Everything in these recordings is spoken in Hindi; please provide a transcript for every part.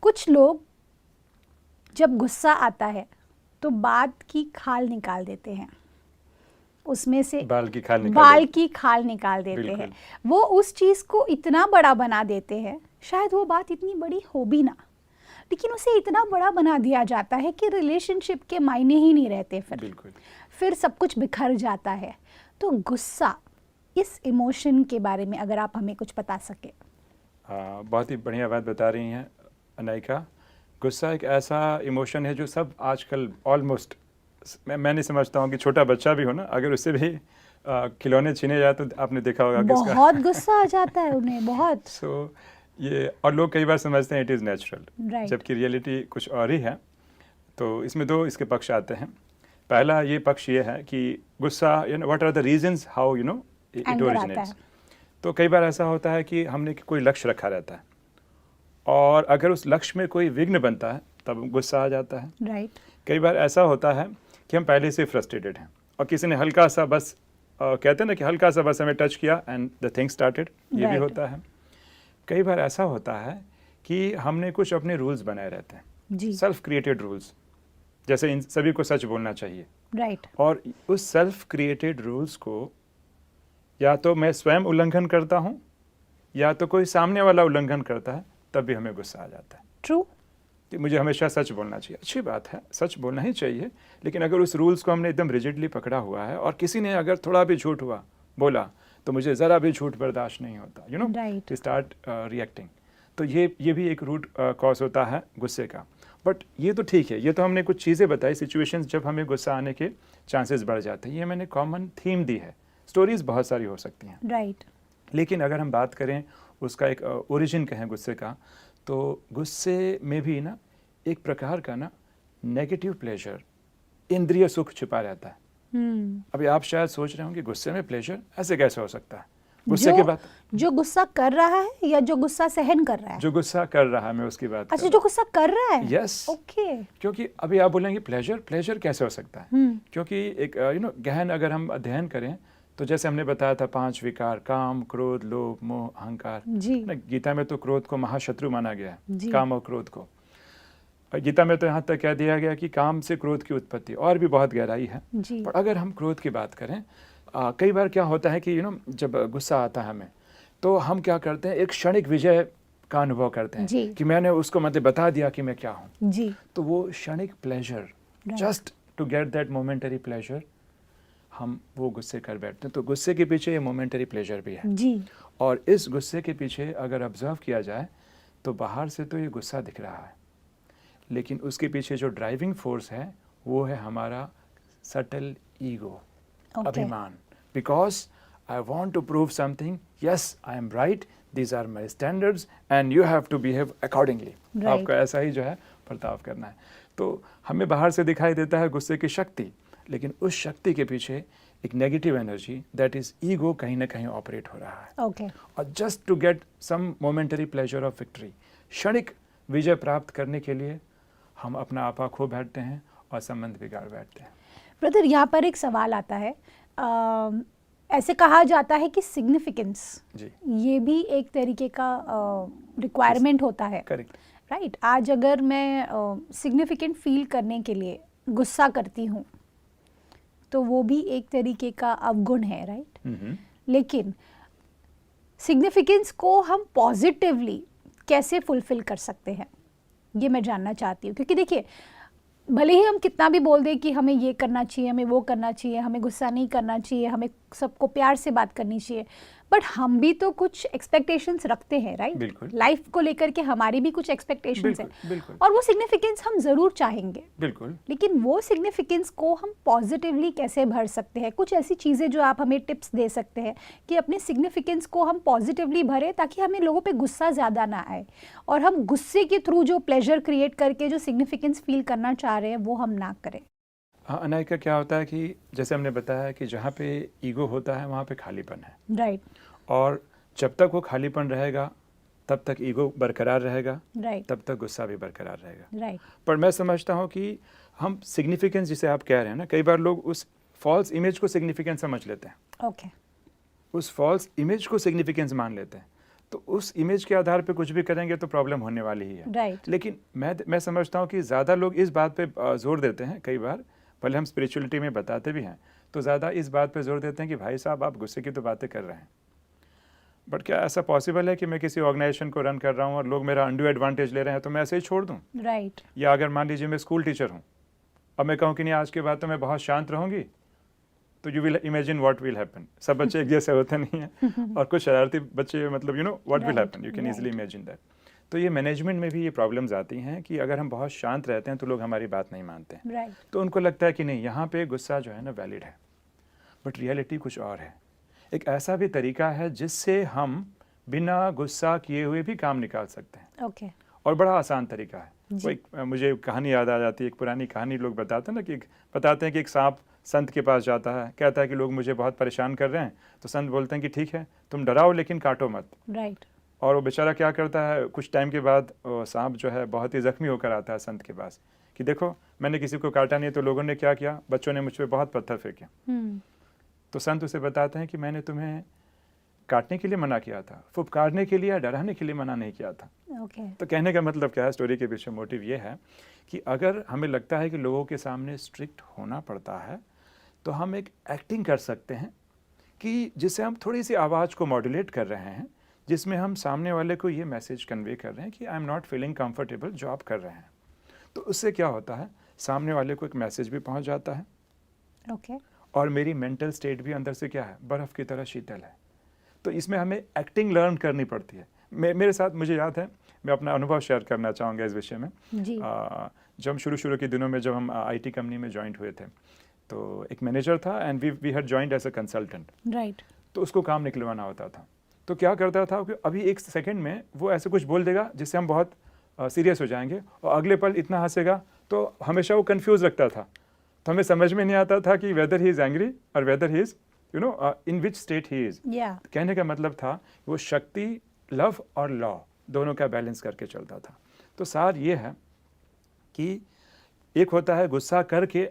कुछ लोग जब गुस्सा आता है तो बात की खाल निकाल देते हैं, उसमें से बाल की खाल निकाल देते हैं। वो उस चीज़ को इतना बड़ा बना देते हैं, शायद वो बात इतनी बड़ी हो भी ना, लेकिन उसे इतना बड़ा बना दिया जाता है कि रिलेशनशिप के मायने ही नहीं रहते। फिर सब कुछ बिखर जाता है। तो गुस्सा, इस इमोशन के बारे में अगर आप हमें कुछ बता सके। बहुत ही बढ़िया बात बता रही हैं अनायका। गुस्सा एक ऐसा इमोशन है जो सब आजकल ऑलमोस्ट, मैं नहीं समझता हूँ कि छोटा बच्चा भी हो ना, अगर उससे भी खिलौने छीने जाए तो आपने देखा होगा बहुत गुस्सा आ जाता है उन्हें, बहुत। ये और लोग कई बार समझते हैं इट इज़ नेचुरल, जबकि रियलिटी कुछ और ही है। तो इसमें दो इसके पक्ष आते हैं। पहला ये पक्ष ये है कि गुस्सा, what are the reasons how it originates. तो कई बार ऐसा होता है कि हमने कोई लक्ष्य रखा रहता है और अगर उस लक्ष्य में कोई विघ्न बनता है तब गुस्सा आ जाता है। कई बार ऐसा होता है कि हम पहले से फ्रस्ट्रेटेड हैं और किसी ने हल्का सा बस कहते हैं ना कि हल्का सा बस हमें टच किया एंड द थिंग स्टार्टेड, ये भी होता है। कई बार ऐसा होता है कि हमने कुछ अपने रूल्स बनाए रहते हैं, सेल्फ क्रिएटेड रूल्स, जैसे इन सभी को सच बोलना चाहिए। और उस सेल्फ क्रिएटेड रूल्स को या तो मैं स्वयं उल्लंघन करता हूँ या तो कोई सामने वाला उल्लंघन करता है, तब भी हमें गुस्सा आ जाता है। ट्रू, कि मुझे हमेशा सच बोलना चाहिए। अच्छी बात है, सच बोलना ही चाहिए, लेकिन अगर उस रूल्स को हमने एकदम रिजिडली पकड़ा हुआ है और किसी ने अगर थोड़ा भी झूठ बोला तो मुझे ज़रा भी झूठ बर्दाश्त नहीं होता, टू स्टार्ट रिएक्टिंग। तो ये भी एक रूट कॉज होता है गुस्से का। बट ये तो ठीक है, ये तो हमने कुछ चीज़ें बताई, सिचुएशंस जब हमें गुस्सा आने के चांसेस बढ़ जाते हैं। ये मैंने कॉमन थीम दी है, स्टोरीज बहुत सारी हो सकती हैं। लेकिन अगर हम बात करें उसका एक ओरिजिन कहें गुस्से का, तो गुस्से में भी ना एक प्रकार का ना नेगेटिव प्लेजर, इंद्रिय सुख छिपा रहता है। अभी आप शायद सोच रहे होंगे गुस्से में प्लेजर ऐसे कैसे हो सकता है? गुस्से के बाद जो गुस्सा कर रहा है या जो गुस्सा सहन कर रहा है? जो गुस्सा कर रहा है, मैं उसकी बात। अच्छा, जो गुस्सा कर रहा है। Yes, okay. क्योंकि अभी आप बोलेंगे प्लेजर कैसे हो सकता है? क्योंकि एक गहन अगर हम अध्ययन करें तो जैसे हमने बताया था 5 विकार, काम, क्रोध, लोभ, मोह, अहंकार। गीता में तो क्रोध को महाशत्रु माना गया है, काम और क्रोध को। गीता में तो यहाँ तक कह दिया गया कि काम से क्रोध की उत्पत्ति, और भी बहुत गहराई है। पर अगर हम क्रोध की बात करें, कई बार क्या होता है कि जब गुस्सा आता है हमें, तो हम क्या करते हैं, एक क्षणिक विजय का अनुभव करते हैं कि मैंने उसको मतलब बता दिया कि मैं क्या हूँ। तो वो क्षणिक pleasure, just to get that momentary pleasure, हम वो गुस्से कर बैठते हैं। तो गुस्से के पीछे ये मोमेंटरी प्लेजर भी है। और इस गुस्से के पीछे अगर ऑब्जर्व किया जाए तो बाहर से तो ये गुस्सा दिख रहा है, लेकिन उसके पीछे जो ड्राइविंग फोर्स है वो है हमारा सटल ईगो, अभिमान। Because I want to prove something, yes I am right, these are my standards and you have to behave accordingly. आपको ऐसा ही जो है बर्ताव करना है। तो हमें बाहर से दिखाई देता है गुस्से की शक्ति, लेकिन उस शक्ति के पीछे एक negative energy, that is ego, कहीं ना कहीं ऑपरेट हो रहा है। और just to get some momentary pleasure of victory, क्षणिक विजय प्राप्त करने के लिए हम अपना आपा खो बैठते हैं और संबंध बिगाड़ बैठते हैं। ब्रदर, यहाँ पर एक सवाल आता है, ऐसे कहा जाता है कि सिग्निफिकेंस, ये भी एक तरीके का रिक्वायरमेंट होता है। Correct, right. आज अगर मैं सिग्निफिकेंट फील करने के लिए गुस्सा करती हूँ तो वो भी एक तरीके का अवगुण है, राइट। लेकिन सिग्निफिकेंस को हम पॉजिटिवली कैसे फुलफिल कर सकते हैं, ये मैं जानना चाहती हूँ। क्योंकि देखिए, भले ही हम कितना भी बोल दें कि हमें ये करना चाहिए, हमें वो करना चाहिए, हमें गुस्सा नहीं करना चाहिए, हमें सबको प्यार से बात करनी चाहिए, बट हम भी तो कुछ एक्सपेक्टेशंस रखते हैं, राइट। लाइफ को लेकर के हमारी भी कुछ एक्सपेक्टेशंस हैं, और वो सिग्निफिकेंस हम जरूर चाहेंगे। बिल्कुल। लेकिन वो सिग्निफिकेंस को हम पॉजिटिवली कैसे भर सकते हैं? कुछ ऐसी चीज़ें जो आप हमें टिप्स दे सकते हैं कि अपने सिग्निफिकेंस को हम पॉजिटिवली भरें, ताकि हमें लोगों पे गुस्सा ज़्यादा ना आए और हम गुस्से के थ्रू जो प्लेजर क्रिएट करके जो सिग्निफिकेंस फील करना चाह रहे हैं वो हम ना करें। हाँ अनायका, क्या होता है कि जैसे हमने बताया कि जहाँ पे ईगो होता है वहाँ पे खालीपन है, राइट। और जब तक वो खालीपन रहेगा तब तक ईगो बरकरार रहेगा, राइट। तब तक गुस्सा भी बरकरार रहेगा, राइट। पर मैं समझता हूँ कि हम सिग्निफिकेंस जिसे आप कह रहे हैं ना, कई बार लोग उस फॉल्स इमेज को सिग्निफिकेंस समझ लेते हैं। ओके। उस फॉल्स इमेज को सिग्निफिकेंस मान लेते हैं। तो उस इमेज के आधार पे कुछ भी करेंगे तो प्रॉब्लम होने वाली ही है। Right. लेकिन मैं समझता हूँ कि ज़्यादा लोग इस बात पे जोर देते हैं, कई बार भले हम स्पिरिचुअलिटी में बताते भी हैं तो ज़्यादा इस बात पे जोर देते हैं कि भाई साहब आप गुस्से की तो बातें कर रहे हैं, बट क्या ऐसा पॉसिबल है कि मैं किसी ऑर्गेनाइजेशन को रन कर रहा हूँ और लोग मेरा अनड्यू एडवांटेज ले रहे हैं तो मैं ऐसे ही छोड़ दूँ? Right. या अगर मान लीजिए मैं स्कूल टीचर हूँ और मैं कहूँ कि नहीं आज के बाद तो मैं बहुत शांत रहूँगी, तो you will imagine what will happen. सब बच्चे एक जैसे होते नहीं हैं और कुछ शरारती बच्चे, मतलब you know what will happen, you can easily imagine that. तो ये मैनेजमेंट में भी ये प्रॉब्लम्स आती हैं कि अगर हम बहुत शांत रहते हैं तो लोग हमारी बात नहीं मानते हैं। Right. तो उनको लगता है कि नहीं यहाँ पे गुस्सा जो है ना वैलिड है, बट रियलिटी कुछ और है। एक ऐसा भी तरीका है जिससे हम बिना गुस्सा किए हुए भी काम निकाल सकते हैं। Okay. और बड़ा आसान तरीका है। मुझे कहानी याद आ जाती है, एक पुरानी कहानी लोग बताते हैं ना कि बताते हैं कि एक सांप संत के पास जाता है, कहता है कि लोग मुझे बहुत परेशान कर रहे हैं, तो संत बोलते हैं कि ठीक है तुम डराओ लेकिन काटो मत। Right. और वो बेचारा क्या करता है, कुछ टाइम के बाद सांप जो है बहुत ही जख्मी होकर आता है संत के पास कि देखो मैंने किसी को काटा नहीं, तो लोगों ने क्या किया, बच्चों ने मुझ पर बहुत पत्थर फेंके। तो संत उसे बताते हैं कि मैंने तुम्हें काटने के लिए मना किया था, फुफकारने के लिए या डराने के लिए मना नहीं किया था। Okay. तो कहने का मतलब क्या है, स्टोरी के पीछे मोटिव ये है कि अगर हमें लगता है कि लोगों के सामने स्ट्रिक्ट होना पड़ता है तो हम एक एक्टिंग कर सकते हैं कि जिससे हम थोड़ी सी आवाज़ को मॉड्यूलेट कर रहे हैं, जिसमें हम सामने वाले को ये मैसेज कन्वे कर रहे हैं कि I am not feeling comfortable जो आप कर रहे हैं। तो उससे क्या होता है, सामने वाले को एक मैसेज भी पहुंच जाता है। Okay. और मेरी मेंटल स्टेट भी अंदर से क्या है, बर्फ़ की तरह शीतल है। तो इसमें हमें एक्टिंग लर्न करनी पड़ती है। मेरे साथ मुझे याद है, मैं अपना अनुभव शेयर करना चाहूँगा इस विषय में। जी। जब हम शुरू के दिनों में जब हम आईटी कंपनी में ज्वाइंट हुए थे तो एक मैनेजर था and we had joined as a consultant. Right. तो उसको काम निकलवाना होता था। तो क्या करता था कि अभी एक सेकंड में वो ऐसे कुछ बोल देगा जिससे हम बहुत सीरियस हो जाएंगे और अगले पल इतना हंसेगा, तो हमेशा वो कंफ्यूज रखता था। तो हमें समझ में नहीं आता था कि वेदर ही इज़ एंग्री और weather he is in which state he is. कहने का मतलब था वो शक्ति, लव और लॉ दोनों का बैलेंस करके चलता था। तो सार ये है कि एक होता है गुस्सा करके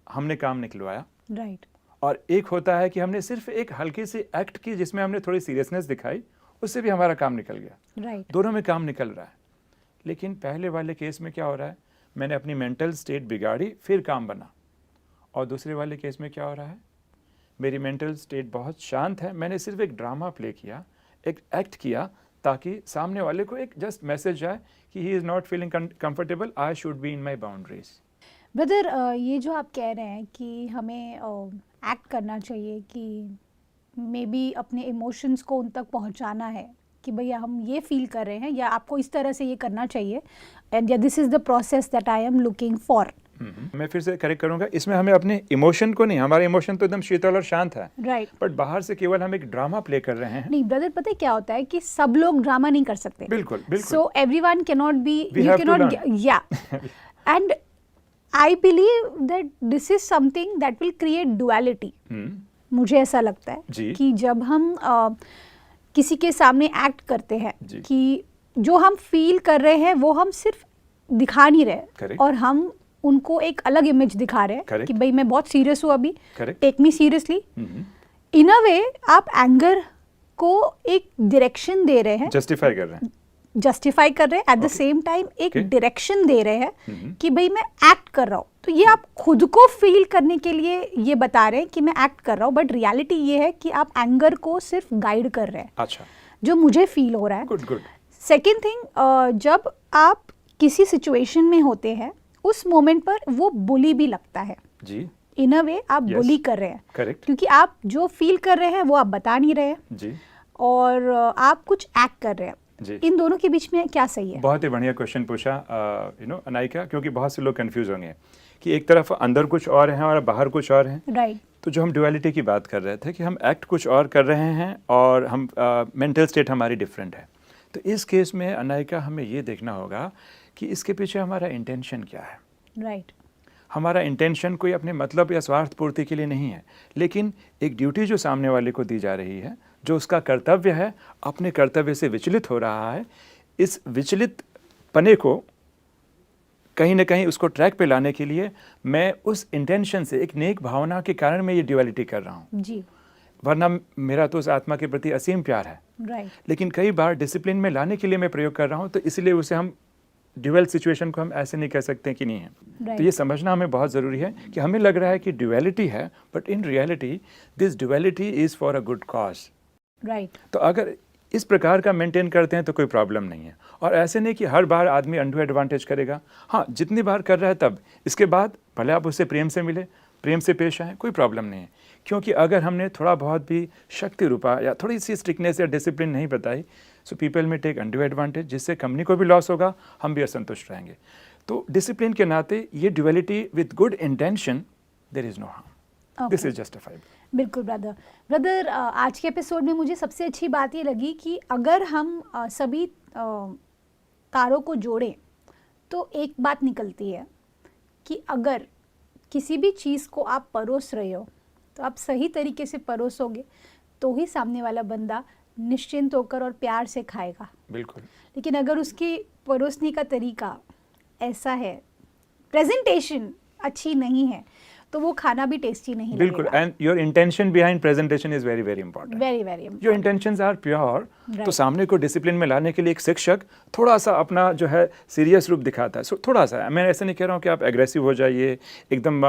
हमने काम निकलवाया, राइट, और एक होता है कि हमने सिर्फ एक हल्की सी एक्ट की जिसमें हमने थोड़ी सीरियसनेस दिखाई, उससे भी हमारा काम निकल गया। राइट। दोनों में काम निकल रहा है। लेकिन पहले वाले केस में क्या हो रहा है, मैंने अपनी मेंटल स्टेट बिगाड़ी फिर काम बना। और दूसरे वाले केस में क्या हो रहा है, मेरी मेंटल स्टेट बहुत शांत है, मैंने सिर्फ एक ड्रामा प्ले किया, एक एक्ट किया ताकि सामने वाले को एक जस्ट मैसेज जाए कि he is not feeling comfortable, I should be in my boundaries. Brother, ये जो आप कह रहे हैं कि हमें एक्ट करना चाहिए, कि मे बी अपने इमोशंस को उन तक पहुंचाना है कि भैया हम ये फील कर रहे हैं या आपको इस तरह से ये करना चाहिए, एंड या this is the process that I am looking for. मैं फिर से करेक्ट करूंगा, इसमें हमें अपने इमोशन को नहीं, हमारा इमोशन तो एकदम शीतल और शांत है, राइट, बट बाहर से केवल हम एक ड्रामा प्ले कर रहे हैं। नहीं ब्रदर, पता है क्या होता है कि सब लोग ड्रामा नहीं कर सकते। बिल्कुल बिल्कुल। So everyone can not be, you can not, yeah, and I believe that this is something that will create duality. मुझे ऐसा लगता है कि जब हम किसी के सामने एक्ट करते हैं कि जो हम फील कर रहे हैं वो हम सिर्फ दिखा नहीं रहे, और हम उनको एक अलग इमेज दिखा रहे हैं कि भाई मैं बहुत सीरियस हूँ अभी, टेक मी सीरियसली। इन अ वे आप एंगर को एक डायरेक्शन दे रहे हैं, जस्टिफाई कर रहे हैं, एट द सेम टाइम एक डायरेक्शन दे रहे हैं कि भाई मैं एक्ट कर रहा हूँ। तो ये आप खुद को फील करने के लिए ये बता रहे हैं कि मैं एक्ट कर रहा हूँ, बट रियलिटी ये है कि आप एंगर को सिर्फ गाइड कर रहे हैं। अच्छा, जो मुझे फील हो रहा है। गुड। सेकेंड थिंग, जब आप किसी सिचुएशन में होते हैं उस मोमेंट पर वो बुली भी लगता है जी। इन अ वे आप बुली कर रहे हैं, करेक्ट, क्योंकि आप जो फील कर रहे हैं वो आप बता नहीं रहे हैं जी, और आप कुछ एक्ट कर रहे हैं जी। इन दोनों के बीच में क्या सही है? बहुत ही बढ़िया क्वेश्चन पूछा अनायका, क्योंकि बहुत से लोग कंफ्यूज होंगे कि एक तरफ अंदर कुछ और है और बाहर कुछ और है, राइट। तो जो हम ड्युअलिटी की बात कर रहे थे कि हम एक्ट कुछ और कर रहे हैं और हम मेंटल स्टेट हमारी डिफरेंट है। तो इस केस में अनायका हमें ये देखना होगा कि इसके पीछे हमारा इंटेंशन क्या है, राइट। हमारा इंटेंशन कोई अपने मतलब या स्वार्थ पूर्ति के लिए नहीं है, लेकिन एक ड्यूटी जो सामने वाले को दी जा रही है, जो उसका कर्तव्य है, अपने कर्तव्य से विचलित हो रहा है, इस विचलित पने को कहीं ना कहीं उसको ट्रैक पे लाने के लिए मैं उस इंटेंशन से, एक नेक भावना के कारण मैं ये ड्युअलिटी कर रहा हूँ जी। वरना मेरा तो उस आत्मा के प्रति असीम प्यार है, राइट, लेकिन कई बार डिसिप्लिन में लाने के लिए मैं प्रयोग कर रहा हूँ, तो इसलिए उसे हम ड्यूअल सिचुएशन को हम ऐसे नहीं कह सकते कि नहीं है। तो ये समझना हमें बहुत ज़रूरी है कि हमें लग रहा है कि ड्यूअलिटी है, but in reality this duality is for a good cause. Right, तो अगर इस प्रकार का मेंटेन करते हैं तो कोई प्रॉब्लम नहीं है। और ऐसे नहीं कि हर बार आदमी अंडू एडवांटेज करेगा। हाँ, जितनी बार कर रहा है तब, इसके बाद भले आप उससे प्रेम से मिले, प्रेम से पेश आए, कोई प्रॉब्लम नहीं है। क्योंकि अगर हमने थोड़ा बहुत भी शक्ति रूपा या थोड़ी सी स्ट्रिक्टनेस या डिसिप्लिन नहीं बताई, सो पीपल में टेक अंडू एडवांटेज, जिससे कंपनी को भी लॉस होगा, हम भी असंतुष्ट रहेंगे। तो डिसिप्लिन के नाते ये duality with good intention, there is no harm, this is justifiable. बिल्कुल ब्रदर, आज के एपिसोड में मुझे सबसे अच्छी बात ये लगी कि अगर हम सभी तारों को जोड़ें तो एक बात निकलती है कि अगर किसी भी चीज़ को आप परोस रहे हो तो आप सही तरीके से परोसोगे तो ही सामने वाला बंदा निश्चिंत होकर और प्यार से खाएगा। बिल्कुल। लेकिन अगर उसकी परोसने का तरीका ऐसा है, प्रेजेंटेशन अच्छी नहीं है, तो वो खाना भी टेस्टी नहीं लगेगा। बिल्कुल, and your intention behind presentation is very very important. Very very important. Your intentions are pure, तो सामने को डिसिप्लिन में लाने के लिए एक शिक्षक थोड़ा सा अपना जो है सीरियस रूप दिखाता है। सो थोड़ा सा, मैं ऐसे नहीं कह रहा हूँ कि आप एग्रेसिव हो जाइए, एकदम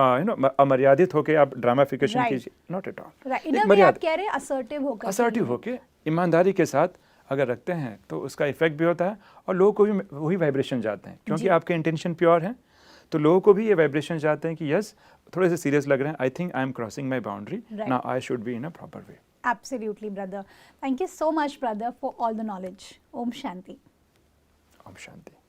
अमर्यादित होके आप ड्रामाफिकेशन कीजिए, नॉट एट ऑल। आप कह रहे हैं असर्टिव होके ईमानदारी के साथ अगर रखते हैं तो उसका इफेक्ट भी होता है और लोगों को भी वही वाइब्रेशन जाते हैं, क्योंकि आपके इंटेंशन प्योर हैं। तो लोगों को भी ये वाइब्रेशन जाते हैं कि यस, थोड़े से सीरियस लग रहे हैं, I think I am crossing my boundary, now I should be in a proper way. Absolutely, brother. Thank you so much, brother, for all the knowledge. Om Shanti. Om Shanti.